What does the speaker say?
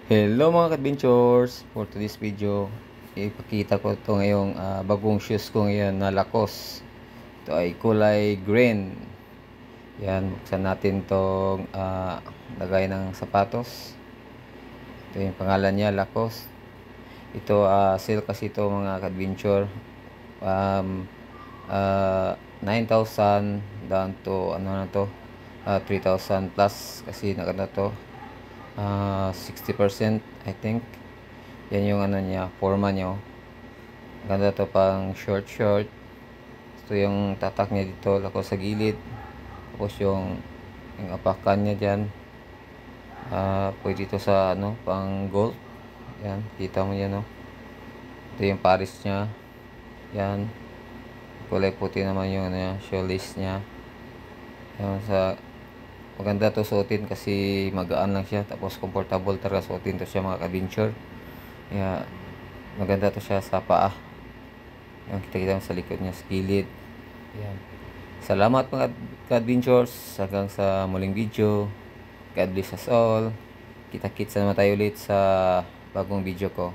Hello mga adventures, for today's video ipakita ko ito ngayong bagong shoes ko ngayon na Lacoste. Ito ay kulay green. Yan, buksan natin itong lagay ng sapatos. Ito yung pangalan niya, Lacoste. Ito sale kasi ito mga adventure, 9,000 down to ano na to, 3,000 plus kasi nakano to, 60% I think. Yan yung ano niya, forma niya. Ganda to pang short. Ito yung tatak niya dito, lako sa gilid. Tapos yung apakan niya dyan. Pwede ito sa ano, pang gold. Yan, kita mo yan, no? Ito yung paris niya. Yan. Kulay puti naman yung ano, shoelace niya. Yan, maganda to suotin kasi magaan lang siya, tapos comfortable talaga suotin to siya mga adventure. Yeah, maganda to siya sa paa. Yan, kita sa likod niya, sa gilid. Yan. Salamat mga adventures, hanggang sa muling video. God bless us all. Kita-kits naman tayo ulit sa bagong video ko.